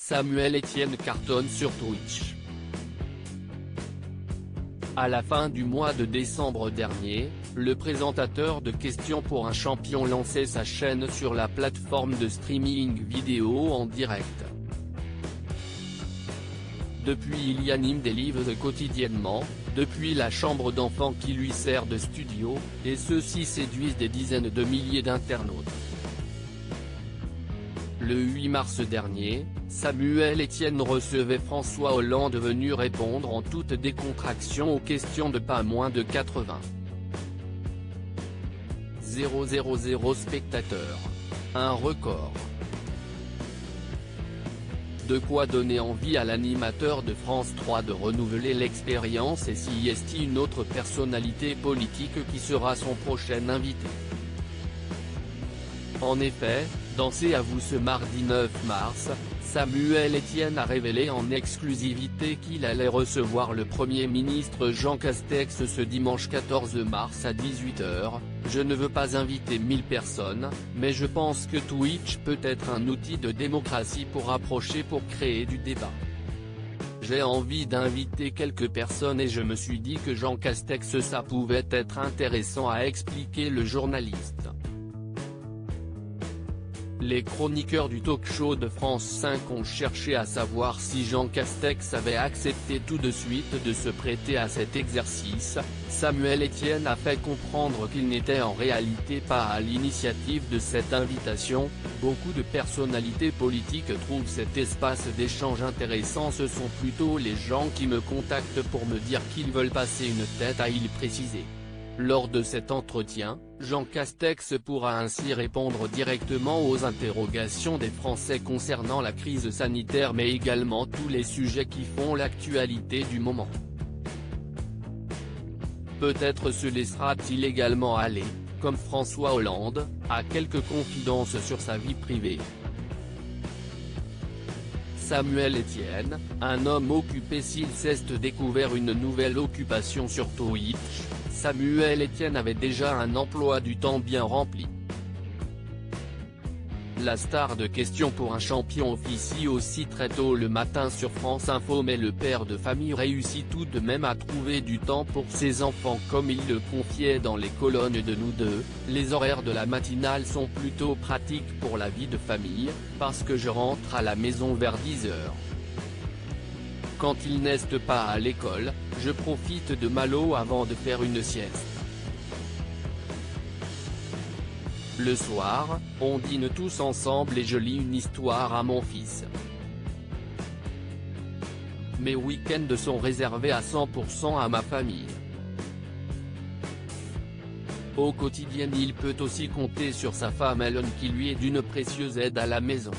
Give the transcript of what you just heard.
Samuel Etienne cartonne sur Twitch. À la fin du mois de décembre dernier, le présentateur de Questions pour un champion lançait sa chaîne sur la plateforme de streaming vidéo en direct. Depuis, il y anime des lives quotidiennement, depuis la chambre d'enfant qui lui sert de studio, et ceux-ci séduisent des dizaines de milliers d'internautes. Le 8 mars dernier, Samuel Etienne recevait François Hollande venu répondre en toute décontraction aux questions de pas moins de 80 000 spectateurs. Un record. De quoi donner envie à l'animateur de France 3 de renouveler l'expérience, et s'y est une autre personnalité politique qui sera son prochain invité. En effet, dans C'est à vous ce mardi 9 mars, Samuel Etienne a révélé en exclusivité qu'il allait recevoir le Premier ministre Jean Castex ce dimanche 14 mars à 18 h. Je ne veux pas inviter 1000 personnes, mais je pense que Twitch peut être un outil de démocratie pour rapprocher, pour créer du débat. J'ai envie d'inviter quelques personnes et je me suis dit que Jean Castex ça pouvait être intéressant, à expliquer le journaliste. Les chroniqueurs du talk-show de France 5 ont cherché à savoir si Jean Castex avait accepté tout de suite de se prêter à cet exercice. Samuel Etienne a fait comprendre qu'il n'était en réalité pas à l'initiative de cette invitation. Beaucoup de personnalités politiques trouvent cet espace d'échange intéressant. Ce sont plutôt les gens qui me contactent pour me dire qu'ils veulent passer une tête, a-t-il précisé. Lors de cet entretien, Jean Castex pourra ainsi répondre directement aux interrogations des Français concernant la crise sanitaire, mais également tous les sujets qui font l'actualité du moment. Peut-être se laissera-t-il également aller, comme François Hollande, à quelques confidences sur sa vie privée. Samuel Etienne, un homme occupé. S'il s'est découvert une nouvelle occupation sur Twitch, Samuel Etienne avait déjà un emploi du temps bien rempli. La star de Questions pour un champion officie aussi très tôt le matin sur France Info, mais le père de famille réussit tout de même à trouver du temps pour ses enfants. Comme il le confiait dans les colonnes de Nous Deux, les horaires de la matinale sont plutôt pratiques pour la vie de famille, parce que je rentre à la maison vers 10 h. Quand ils n'est pas à l'école, je profite de ma lot avant de faire une sieste. Le soir, on dîne tous ensemble et je lis une histoire à mon fils. Mes week-ends sont réservés à 100% à ma famille. Au quotidien, il peut aussi compter sur sa femme Ellen qui lui est d'une précieuse aide à la maison.